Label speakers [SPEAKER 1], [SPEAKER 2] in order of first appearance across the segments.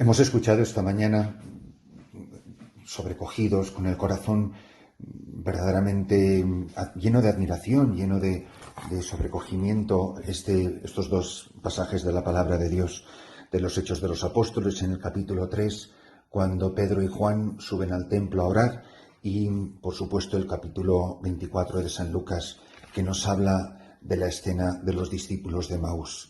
[SPEAKER 1] Hemos escuchado esta mañana, sobrecogidos, con el corazón verdaderamente lleno de admiración, lleno de sobrecogimiento, estos dos pasajes de la palabra de Dios, de los Hechos de los Apóstoles, en el capítulo 3, cuando Pedro y Juan suben al templo a orar, y por supuesto el capítulo 24 de San Lucas, que nos habla de la escena de los discípulos de Emaús.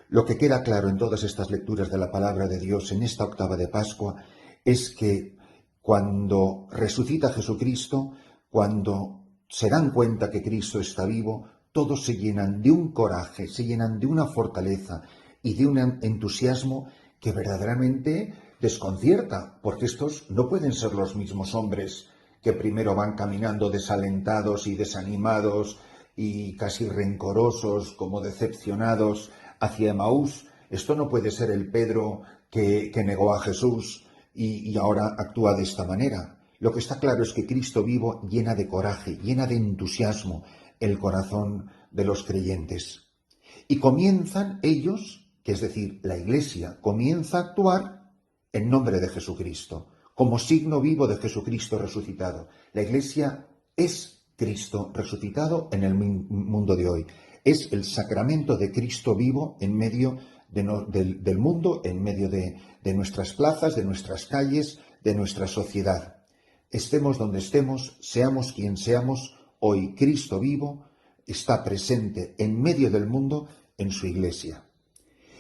[SPEAKER 1] Lo que queda claro en todas estas lecturas de la palabra de Dios en esta octava de Pascua es que cuando resucita Jesucristo, cuando se dan cuenta que Cristo está vivo, todos se llenan de un coraje, se llenan de una fortaleza y de un entusiasmo que verdaderamente desconcierta, porque estos no pueden ser los mismos hombres que primero van caminando desalentados y desanimados y casi rencorosos, como decepcionados, hacia Emaús. Esto no puede ser el Pedro que negó a Jesús y ahora actúa de esta manera. Lo que está claro es que Cristo vivo llena de coraje, llena de entusiasmo el corazón de los creyentes. Y comienzan ellos, que es decir, la Iglesia, comienza a actuar en nombre de Jesucristo, como signo vivo de Jesucristo resucitado. La Iglesia es Cristo resucitado en el mundo de hoy. Es el sacramento de Cristo vivo en medio del mundo, en medio de nuestras plazas, de nuestras calles, de nuestra sociedad. Estemos donde estemos, seamos quien seamos, hoy Cristo vivo está presente en medio del mundo en su Iglesia.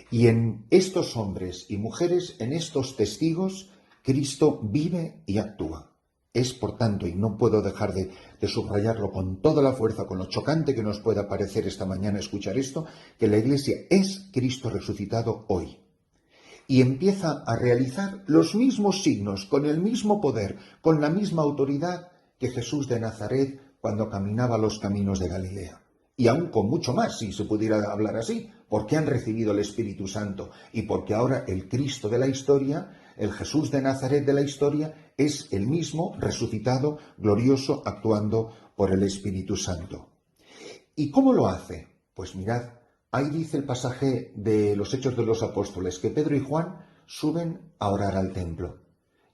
[SPEAKER 1] Y en estos hombres y mujeres, en estos testigos, Cristo vive y actúa. Es, por tanto, y no puedo dejar de subrayarlo con toda la fuerza, con lo chocante que nos pueda parecer esta mañana escuchar esto, que la Iglesia es Cristo resucitado hoy. Y empieza a realizar los mismos signos, con el mismo poder, con la misma autoridad que Jesús de Nazaret cuando caminaba los caminos de Galilea. Y aún con mucho más, si se pudiera hablar así, porque han recibido el Espíritu Santo y porque ahora el Cristo de la historia, el Jesús de Nazaret de la historia, es el mismo resucitado, glorioso, actuando por el Espíritu Santo. ¿Y cómo lo hace? Pues mirad, ahí dice el pasaje de los Hechos de los Apóstoles, que Pedro y Juan suben a orar al templo.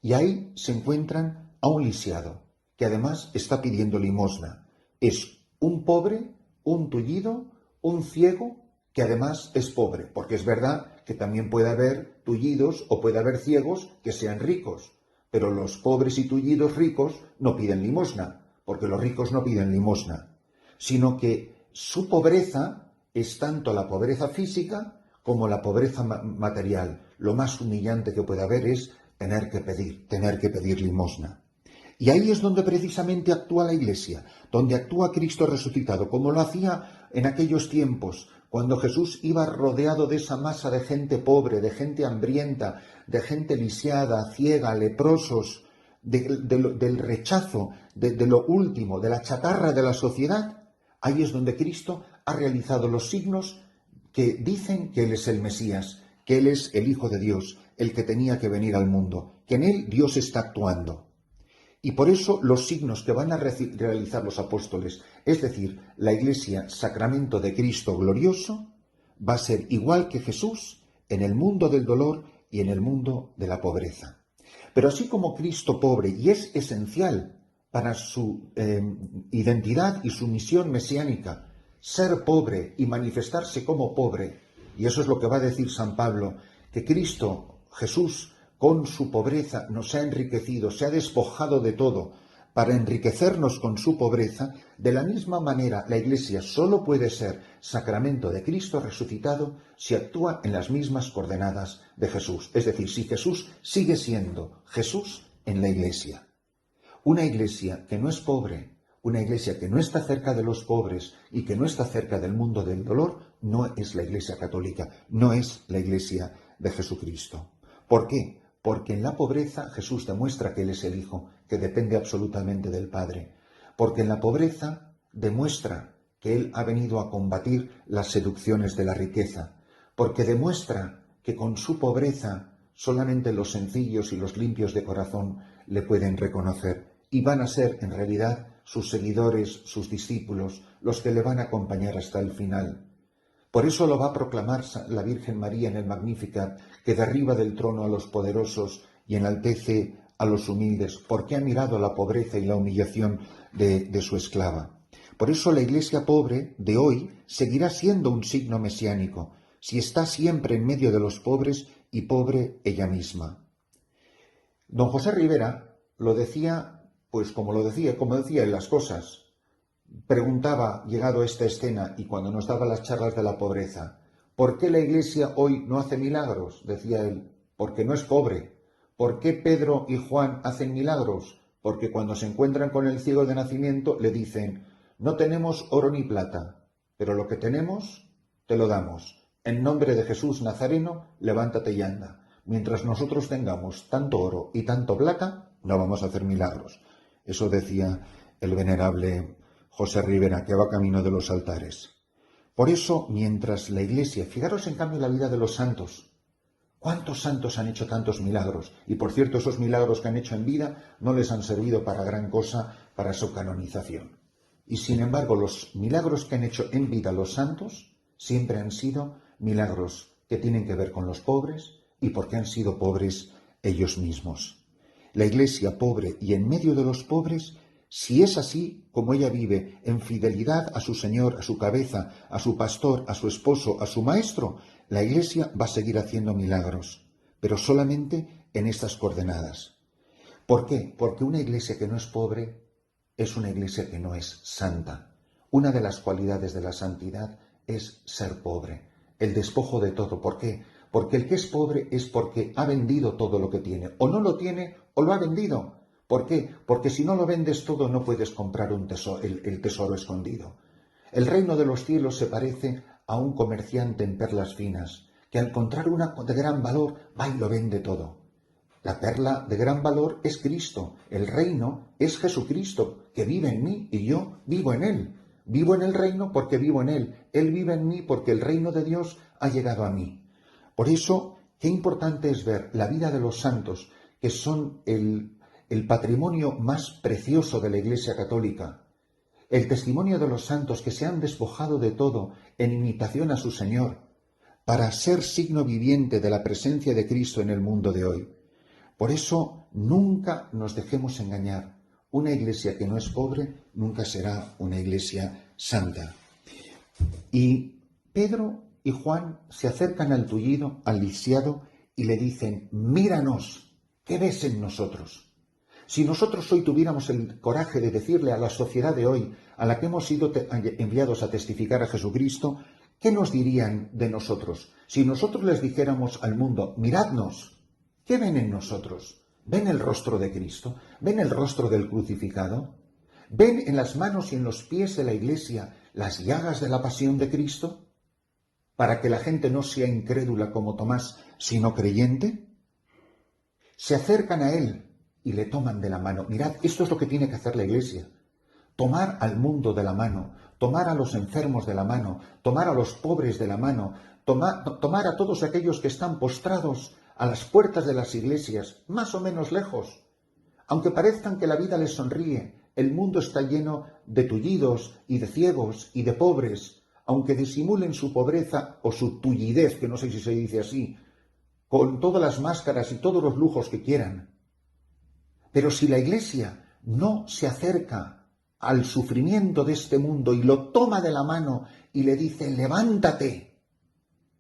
[SPEAKER 1] Y ahí se encuentran a un lisiado, que además está pidiendo limosna. Es un pobre, un tullido, un ciego, que además es pobre, porque es verdad que también puede haber tullidos o puede haber ciegos que sean ricos, pero los pobres y tullidos ricos no piden limosna, porque los ricos no piden limosna, sino que su pobreza es tanto la pobreza física como la pobreza material. Lo más humillante que puede haber es tener que pedir limosna. Y ahí es donde precisamente actúa la Iglesia, donde actúa Cristo resucitado, como lo hacía en aquellos tiempos, cuando Jesús iba rodeado de esa masa de gente pobre, de gente hambrienta, de gente lisiada, ciega, leprosos, del rechazo, de lo último, de la chatarra de la sociedad. Ahí es donde Cristo ha realizado los signos que dicen que Él es el Mesías, que Él es el Hijo de Dios, el que tenía que venir al mundo, que en Él Dios está actuando. Y por eso los signos que van a realizar los apóstoles, es decir, la Iglesia, sacramento de Cristo glorioso, va a ser igual que Jesús en el mundo del dolor y en el mundo de la pobreza. Pero así como Cristo pobre, y es esencial para su identidad y su misión mesiánica, ser pobre y manifestarse como pobre, y eso es lo que va a decir San Pablo, que Cristo, Jesús, con su pobreza nos ha enriquecido, se ha despojado de todo para enriquecernos con su pobreza. De la misma manera, la Iglesia solo puede ser sacramento de Cristo resucitado si actúa en las mismas coordenadas de Jesús. Es decir, si Jesús sigue siendo Jesús en la Iglesia. Una Iglesia que no es pobre, una Iglesia que no está cerca de los pobres y que no está cerca del mundo del dolor, no es la Iglesia católica, no es la Iglesia de Jesucristo. ¿Por qué? Porque en la pobreza Jesús demuestra que Él es el Hijo, que depende absolutamente del Padre. Porque en la pobreza demuestra que Él ha venido a combatir las seducciones de la riqueza. Porque demuestra que con su pobreza solamente los sencillos y los limpios de corazón le pueden reconocer. Y van a ser, en realidad, sus seguidores, sus discípulos, los que le van a acompañar hasta el final. Por eso lo va a proclamar la Virgen María en el Magnificat, que derriba del trono a los poderosos y enaltece a los humildes, porque ha mirado la pobreza y la humillación de su esclava. Por eso la Iglesia pobre de hoy seguirá siendo un signo mesiánico, si está siempre en medio de los pobres y pobre ella misma. Don José Rivera lo decía, pues como decía en las cosas. Preguntaba, llegado a esta escena y cuando nos daba las charlas de la pobreza, ¿por qué la Iglesia hoy no hace milagros? Decía él, porque no es pobre. ¿Por qué Pedro y Juan hacen milagros? Porque cuando se encuentran con el ciego de nacimiento le dicen, no tenemos oro ni plata, pero lo que tenemos te lo damos. En nombre de Jesús Nazareno, levántate y anda. Mientras nosotros tengamos tanto oro y tanto plata, no vamos a hacer milagros. Eso decía el venerable José Rivera, que va camino de los altares. Por eso, mientras la Iglesia, fijaros en cambio la vida de los santos, ¿cuántos santos han hecho tantos milagros? Y por cierto, esos milagros que han hecho en vida no les han servido para gran cosa para su canonización. Y sin embargo, los milagros que han hecho en vida los santos siempre han sido milagros que tienen que ver con los pobres y porque han sido pobres ellos mismos. La Iglesia pobre y en medio de los pobres, si es así como ella vive, en fidelidad a su Señor, a su cabeza, a su pastor, a su esposo, a su maestro, la Iglesia va a seguir haciendo milagros, pero solamente en estas coordenadas. ¿Por qué? Porque una Iglesia que no es pobre es una Iglesia que no es santa. Una de las cualidades de la santidad es ser pobre, el despojo de todo. ¿Por qué? Porque el que es pobre es porque ha vendido todo lo que tiene, o no lo tiene o lo ha vendido. ¿Por qué? Porque si no lo vendes todo no puedes comprar el tesoro escondido. El reino de los cielos se parece a un comerciante en perlas finas, que al encontrar una de gran valor va y lo vende todo. La perla de gran valor es Cristo, el reino es Jesucristo, que vive en mí y yo vivo en Él. Vivo en el reino porque vivo en Él. Él vive en mí porque el reino de Dios ha llegado a mí. Por eso, qué importante es ver la vida de los santos, que son el patrimonio más precioso de la Iglesia Católica, el testimonio de los santos que se han despojado de todo en imitación a su Señor, para ser signo viviente de la presencia de Cristo en el mundo de hoy. Por eso, nunca nos dejemos engañar. Una Iglesia que no es pobre nunca será una Iglesia santa. Y Pedro y Juan se acercan al tullido, al lisiado, y le dicen, míranos, ¿qué ves en nosotros? Si nosotros hoy tuviéramos el coraje de decirle a la sociedad de hoy, a la que hemos sido enviados a testificar a Jesucristo, ¿qué nos dirían de nosotros? Si nosotros les dijéramos al mundo, miradnos, ¿qué ven en nosotros? ¿Ven el rostro de Cristo? ¿Ven el rostro del crucificado? ¿Ven en las manos y en los pies de la Iglesia las llagas de la pasión de Cristo? Para que la gente no sea incrédula como Tomás, sino creyente. Se acercan a Él y le toman de la mano. Mirad, esto es lo que tiene que hacer la Iglesia. Tomar al mundo de la mano, tomar a los enfermos de la mano, tomar a los pobres de la mano, tomar a todos aquellos que están postrados a las puertas de las iglesias, más o menos lejos. Aunque parezcan que la vida les sonríe, el mundo está lleno de tullidos y de ciegos y de pobres, aunque disimulen su pobreza o su tullidez, que no sé si se dice así, con todas las máscaras y todos los lujos que quieran. Pero si la Iglesia no se acerca al sufrimiento de este mundo y lo toma de la mano y le dice, levántate,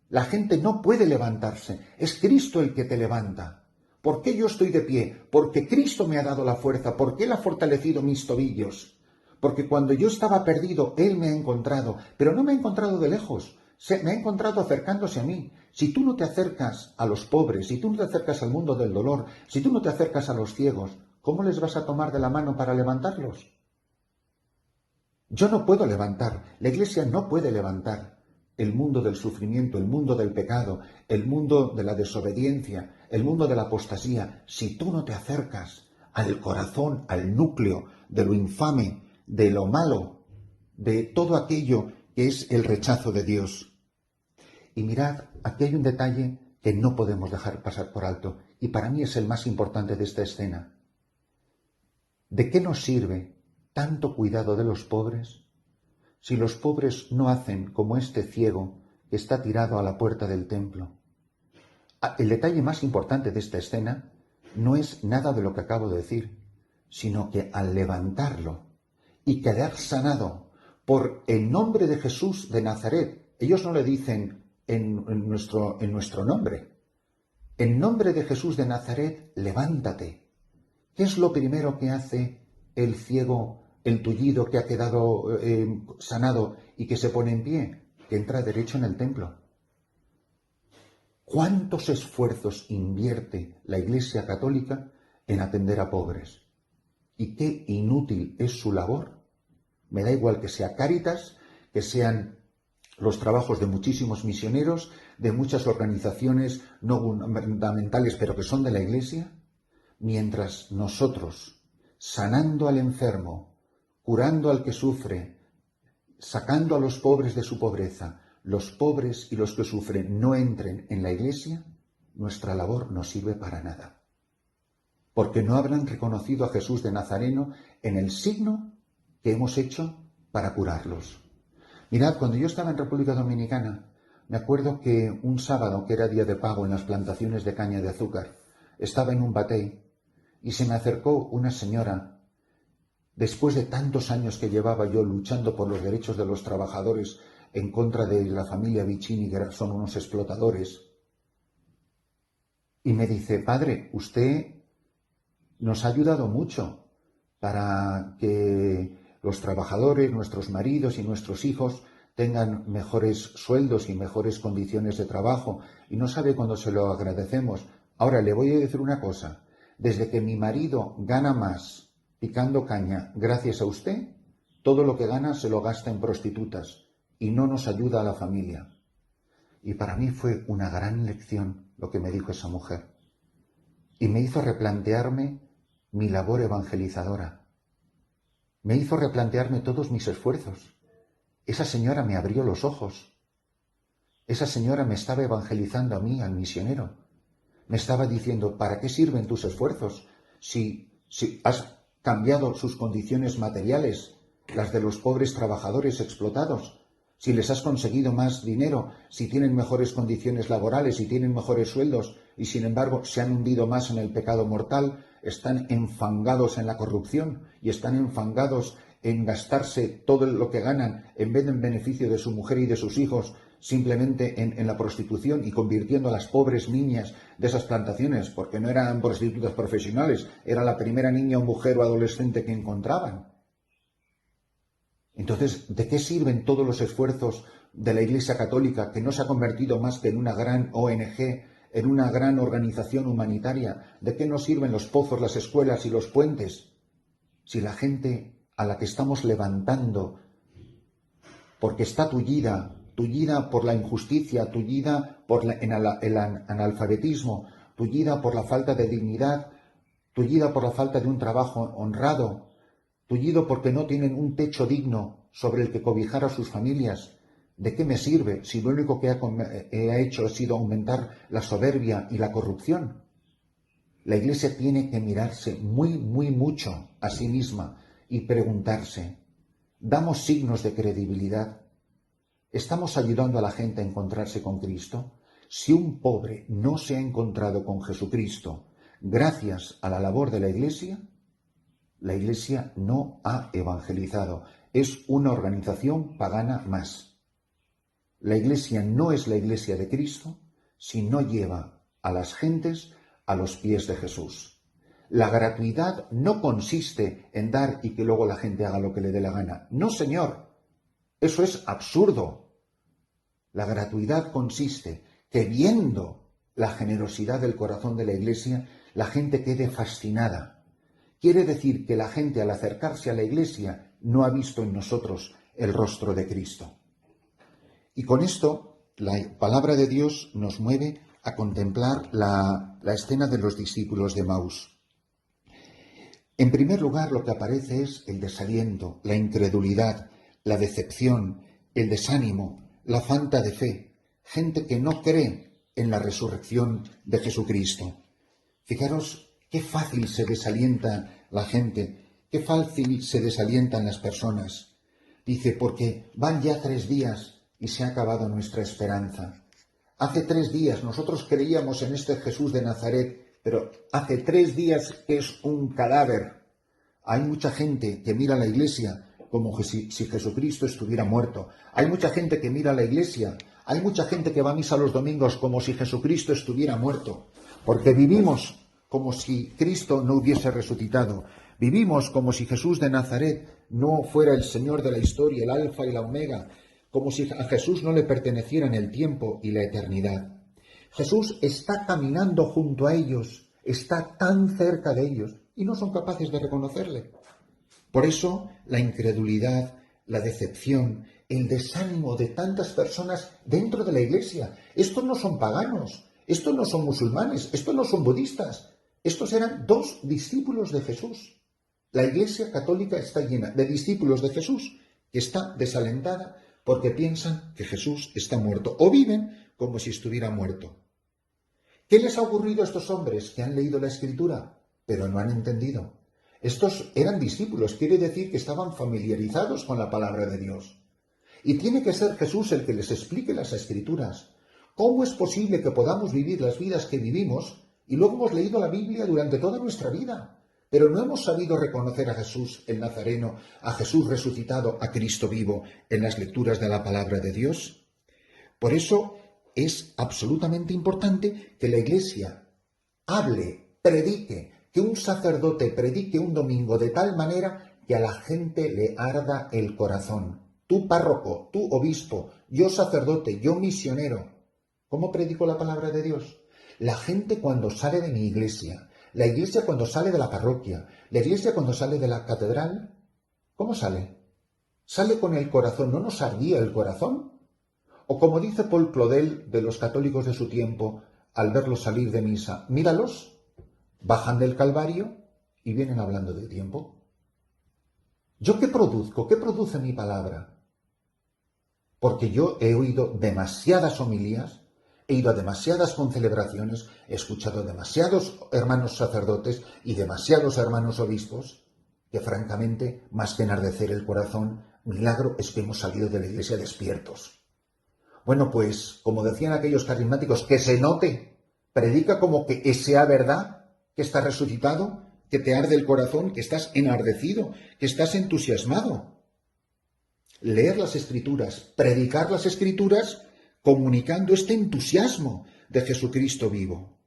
[SPEAKER 1] la gente no puede levantarse, es Cristo el que te levanta. ¿Por qué yo estoy de pie? Porque Cristo me ha dado la fuerza, porque Él ha fortalecido mis tobillos, porque cuando yo estaba perdido, Él me ha encontrado, pero no me ha encontrado de lejos, me ha encontrado acercándose a mí. Si tú no te acercas a los pobres, si tú no te acercas al mundo del dolor, si tú no te acercas a los ciegos, ¿cómo les vas a tomar de la mano para levantarlos? Yo no puedo levantar, la Iglesia no puede levantar el mundo del sufrimiento, el mundo del pecado, el mundo de la desobediencia, el mundo de la apostasía, si tú no te acercas al corazón, al núcleo de lo infame, de lo malo, de todo aquello que es el rechazo de Dios. Y mirad, aquí hay un detalle que no podemos dejar pasar por alto, y para mí es el más importante de esta escena. ¿De qué nos sirve tanto cuidado de los pobres si los pobres no hacen como este ciego que está tirado a la puerta del templo? El detalle más importante de esta escena no es nada de lo que acabo de decir, sino que al levantarlo y quedar sanado por el nombre de Jesús de Nazaret, ellos no le dicen en nuestro nombre, en nombre de Jesús de Nazaret, levántate. ¿Qué es lo primero que hace el ciego, el tullido que ha quedado sanado y que se pone en pie? Que entra derecho en el templo. ¿Cuántos esfuerzos invierte la Iglesia Católica en atender a pobres? ¿Y qué inútil es su labor? Me da igual que sea Cáritas, que sean los trabajos de muchísimos misioneros, de muchas organizaciones no gubernamentales, pero que son de la Iglesia, mientras nosotros, sanando al enfermo, curando al que sufre, sacando a los pobres de su pobreza, los pobres y los que sufren no entren en la Iglesia, nuestra labor no sirve para nada. Porque no habrán reconocido a Jesús de Nazareno en el signo que hemos hecho para curarlos. Mirad, cuando yo estaba en República Dominicana, me acuerdo que un sábado, que era día de pago en las plantaciones de caña de azúcar, estaba en un batey y se me acercó una señora. Después de tantos años que llevaba yo luchando por los derechos de los trabajadores en contra de la familia Vicini, que son unos explotadores, y me dice: padre, usted nos ha ayudado mucho para que los trabajadores, nuestros maridos y nuestros hijos tengan mejores sueldos y mejores condiciones de trabajo, y no sabe cuándo se lo agradecemos. Ahora le voy a decir una cosa: desde que mi marido gana más picando caña gracias a usted, todo lo que gana se lo gasta en prostitutas y no nos ayuda a la familia. Y para mí fue una gran lección lo que me dijo esa mujer. Y me hizo replantearme mi labor evangelizadora. Me hizo replantearme todos mis esfuerzos. Esa señora me abrió los ojos. Esa señora me estaba evangelizando a mí, al misionero. Me estaba diciendo: ¿para qué sirven tus esfuerzos si has cambiado sus condiciones materiales, las de los pobres trabajadores explotados? Si les has conseguido más dinero, si tienen mejores condiciones laborales, si tienen mejores sueldos, y sin embargo se han hundido más en el pecado mortal, están enfangados en la corrupción y están enfangados en gastarse todo lo que ganan en vez de en beneficio de su mujer y de sus hijos, simplemente en la prostitución, y convirtiendo a las pobres niñas de esas plantaciones, porque no eran prostitutas profesionales, era la primera niña o mujer o adolescente que encontraban. Entonces, ¿de qué sirven todos los esfuerzos de la Iglesia Católica, que no se ha convertido más que en una gran ONG, en una gran organización humanitaria? ¿De qué nos sirven los pozos, las escuelas y los puentes, si la gente a la que estamos levantando, porque está tullida por la injusticia, tullida por el analfabetismo, tullida por la falta de dignidad, tullida por la falta de un trabajo honrado, tullido porque no tienen un techo digno sobre el que cobijar a sus familias? ¿De qué me sirve si lo único que ha hecho ha sido aumentar la soberbia y la corrupción? La Iglesia tiene que mirarse mucho a sí misma y preguntarse: ¿damos signos de credibilidad? ¿Estamos ayudando a la gente a encontrarse con Cristo? Si un pobre no se ha encontrado con Jesucristo gracias a la labor de la Iglesia no ha evangelizado. Es una organización pagana más. La Iglesia no es la Iglesia de Cristo si no lleva a las gentes a los pies de Jesús. La gratuidad no consiste en dar y que luego la gente haga lo que le dé la gana. No, señor. Eso es absurdo. La gratuidad consiste que, viendo la generosidad del corazón de la Iglesia, la gente quede fascinada. Quiere decir que la gente, al acercarse a la Iglesia, no ha visto en nosotros el rostro de Cristo. Y con esto, la palabra de Dios nos mueve a contemplar la escena de los discípulos de Emaús. En primer lugar, lo que aparece es el desaliento, la incredulidad, la decepción, el desánimo, la falta de fe, gente que no cree en la resurrección de Jesucristo. Fijaros qué fácil se desalienta la gente, qué fácil se desalientan las personas. Dice: porque van ya 3 días y se ha acabado nuestra esperanza. Hace 3 días nosotros creíamos en este Jesús de Nazaret, pero hace 3 días que es un cadáver. Hay mucha gente que mira a la iglesia como si Jesucristo estuviera muerto. Hay mucha gente que mira a la iglesia, hay mucha gente que va a misa los domingos como si Jesucristo estuviera muerto, porque vivimos como si Cristo no hubiese resucitado. Vivimos como si Jesús de Nazaret no fuera el Señor de la historia, el Alfa y la Omega, como si a Jesús no le pertenecieran el tiempo y la eternidad. Jesús está caminando junto a ellos, está tan cerca de ellos, y no son capaces de reconocerle. Por eso la incredulidad, la decepción, el desánimo de tantas personas dentro de la iglesia. Estos no son paganos, estos no son musulmanes, estos no son budistas. Estos eran 2 discípulos de Jesús. La iglesia católica está llena de discípulos de Jesús que está desalentada porque piensan que Jesús está muerto o viven como si estuviera muerto. ¿Qué les ha ocurrido a estos hombres que han leído la Escritura, pero no han entendido? Estos eran discípulos, quiere decir que estaban familiarizados con la palabra de Dios. Y tiene que ser Jesús el que les explique las Escrituras. ¿Cómo es posible que podamos vivir las vidas que vivimos y luego hemos leído la Biblia durante toda nuestra vida, pero no hemos sabido reconocer a Jesús el Nazareno, a Jesús resucitado, a Cristo vivo en las lecturas de la palabra de Dios? Por eso es absolutamente importante que la Iglesia hable, predique, que un sacerdote predique un domingo de tal manera que a la gente le arda el corazón. Tú párroco, tú obispo, yo sacerdote, yo misionero. ¿Cómo predico la palabra de Dios? La gente cuando sale de mi iglesia, la iglesia cuando sale de la parroquia, la iglesia cuando sale de la catedral, ¿cómo sale? ¿Sale con el corazón? ¿No nos ardía el corazón? O como dice Paul Claudel de los católicos de su tiempo, al verlos salir de misa, míralos, bajan del Calvario y vienen hablando de tiempo. ¿Yo qué produzco? ¿Qué produce mi palabra? Porque yo he oído demasiadas homilías, he ido a demasiadas concelebraciones, he escuchado a demasiados hermanos sacerdotes y demasiados hermanos obispos, que francamente, más que enardecer el corazón, milagro es que hemos salido de la iglesia despiertos. Bueno, pues, como decían aquellos carismáticos, que se note, predica como que sea verdad, que estás resucitado, que te arde el corazón, que estás enardecido, que estás entusiasmado. Leer las Escrituras, predicar las Escrituras, comunicando este entusiasmo de Jesucristo vivo.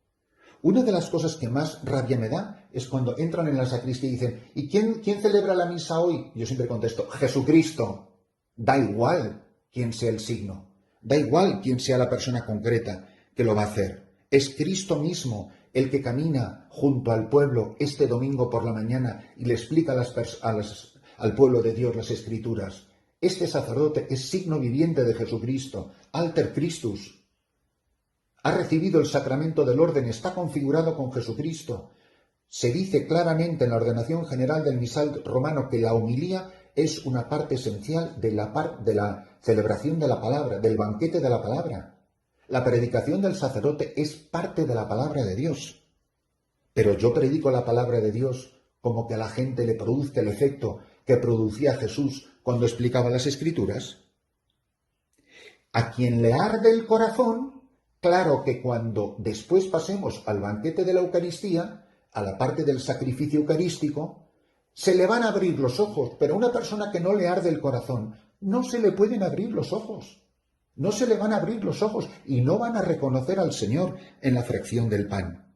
[SPEAKER 1] Una de las cosas que más rabia me da es cuando entran en la sacristía y dicen, ¿y quién celebra la misa hoy? Yo siempre contesto, Jesucristo. Da igual quién sea el signo, da igual quién sea la persona concreta que lo va a hacer. Es Cristo mismo el que camina junto al pueblo este domingo por la mañana y le explica al pueblo de Dios las Escrituras. Este sacerdote es signo viviente de Jesucristo, alter Christus. Ha recibido el sacramento del orden, está configurado con Jesucristo. Se dice claramente en la ordenación general del misal romano que la homilía es una parte esencial de la celebración de la palabra, del banquete de la palabra. La predicación del sacerdote es parte de la palabra de Dios. Pero yo predico la palabra de Dios como que a la gente le produzca el efecto que producía Jesús cuando explicaba las Escrituras. A quien le arde el corazón, claro que cuando después pasemos al banquete de la Eucaristía, a la parte del sacrificio eucarístico, se le van a abrir los ojos, pero a una persona que no le arde el corazón, no se le pueden abrir los ojos. No se le van a abrir los ojos y no van a reconocer al Señor en la fracción del pan.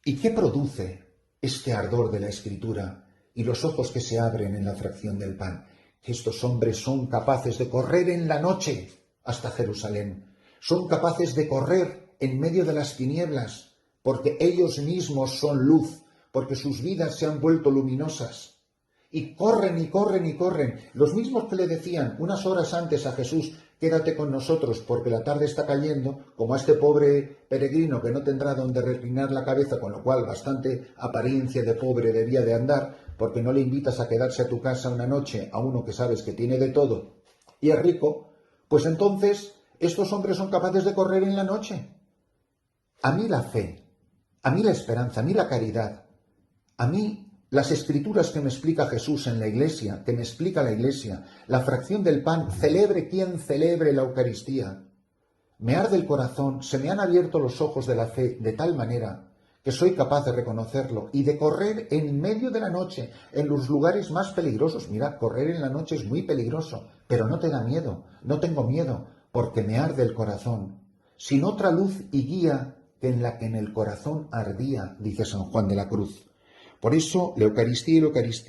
[SPEAKER 1] ¿Y qué produce este ardor de la Escritura y los ojos que se abren en la fracción del pan? Que estos hombres son capaces de correr en la noche hasta Jerusalén. Son capaces de correr en medio de las tinieblas, porque ellos mismos son luz, porque sus vidas se han vuelto luminosas. Y corren y corren y corren. Los mismos que le decían unas horas antes a Jesús, quédate con nosotros porque la tarde está cayendo, como a este pobre peregrino que no tendrá donde reclinar la cabeza, con lo cual bastante apariencia de pobre debía de andar, porque no le invitas a quedarse a tu casa una noche a uno que sabes que tiene de todo y es rico, pues entonces estos hombres son capaces de correr en la noche. A mí la fe, a mí la esperanza, a mí la caridad, a mí las Escrituras que me explica Jesús en la Iglesia, que me explica la Iglesia, la fracción del pan, celebre quien celebre la Eucaristía, me arde el corazón, se me han abierto los ojos de la fe de tal manera que soy capaz de reconocerlo y de correr en medio de la noche, en los lugares más peligrosos. Mira, correr en la noche es muy peligroso, pero no te da miedo, no tengo miedo, porque me arde el corazón. Sin otra luz y guía que en la que en el corazón ardía, dice San Juan de la Cruz. Por eso la Eucaristía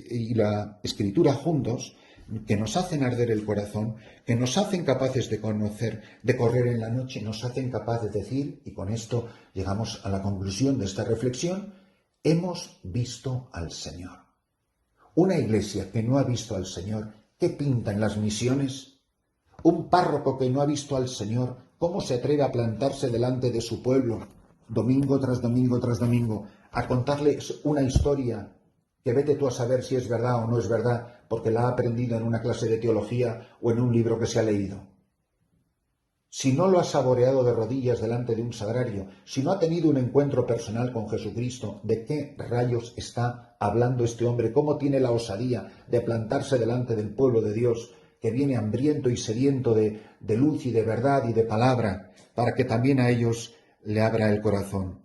[SPEAKER 1] y la Escritura juntos, que nos hacen arder el corazón, que nos hacen capaces de conocer, de correr en la noche, nos hacen capaces de decir, y con esto llegamos a la conclusión de esta reflexión, hemos visto al Señor. Una iglesia que no ha visto al Señor, ¿qué pinta en las misiones? Un párroco que no ha visto al Señor, ¿cómo se atreve a plantarse delante de su pueblo, domingo tras domingo tras domingo, a contarles una historia que vete tú a saber si es verdad o no es verdad, porque la ha aprendido en una clase de teología o en un libro que se ha leído? Si no lo ha saboreado de rodillas delante de un sagrario, si no ha tenido un encuentro personal con Jesucristo, ¿de qué rayos está hablando este hombre? ¿Cómo tiene la osadía de plantarse delante del pueblo de Dios, que viene hambriento y sediento de luz y de verdad y de palabra, para que también a ellos le abra el corazón?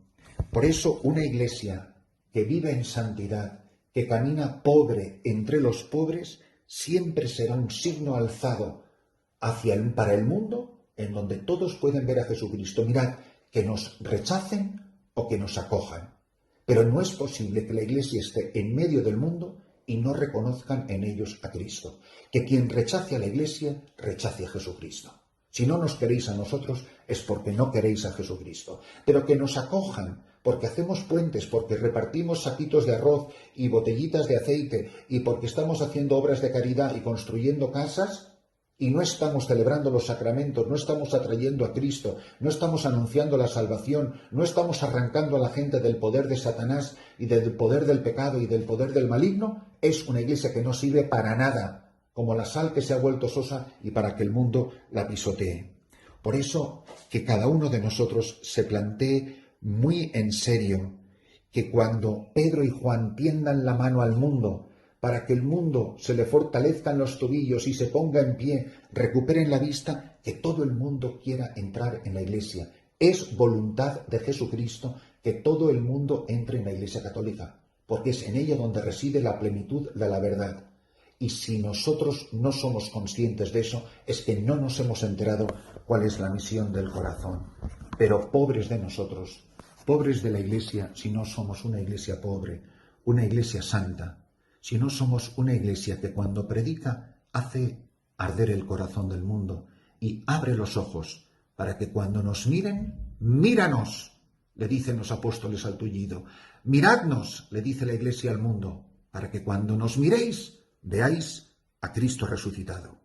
[SPEAKER 1] Por eso una iglesia que vive en santidad, que camina pobre entre los pobres, siempre será un signo alzado para el mundo, en donde todos pueden ver a Jesucristo. Mirad, que nos rechacen o que nos acojan. Pero no es posible que la iglesia esté en medio del mundo y no reconozcan en ellos a Cristo. Que quien rechace a la iglesia, rechace a Jesucristo. Si no nos queréis a nosotros, es porque no queréis a Jesucristo. Pero que nos acojan, porque hacemos puentes, porque repartimos saquitos de arroz y botellitas de aceite, y porque estamos haciendo obras de caridad y construyendo casas, y no estamos celebrando los sacramentos, no estamos atrayendo a Cristo, no estamos anunciando la salvación, no estamos arrancando a la gente del poder de Satanás y del poder del pecado y del poder del maligno, es una iglesia que no sirve para nada, como la sal que se ha vuelto sosa y para que el mundo la pisotee. Por eso, que cada uno de nosotros se plantee muy en serio que cuando Pedro y Juan tiendan la mano al mundo para que el mundo se le fortalezcan los tobillos y se ponga en pie, recuperen la vista, que todo el mundo quiera entrar en la iglesia. Es voluntad de Jesucristo que todo el mundo entre en la iglesia católica, porque es en ella donde reside la plenitud de la verdad. Y si nosotros no somos conscientes de eso, es que no nos hemos enterado cuál es la misión del corazón. Pero pobres de nosotros, pobres de la iglesia, si no somos una iglesia pobre, una iglesia santa, si no somos una iglesia que cuando predica hace arder el corazón del mundo y abre los ojos para que cuando nos miren, míranos, le dicen los apóstoles al tullido, miradnos, le dice la iglesia al mundo, para que cuando nos miréis, veáis a Cristo resucitado.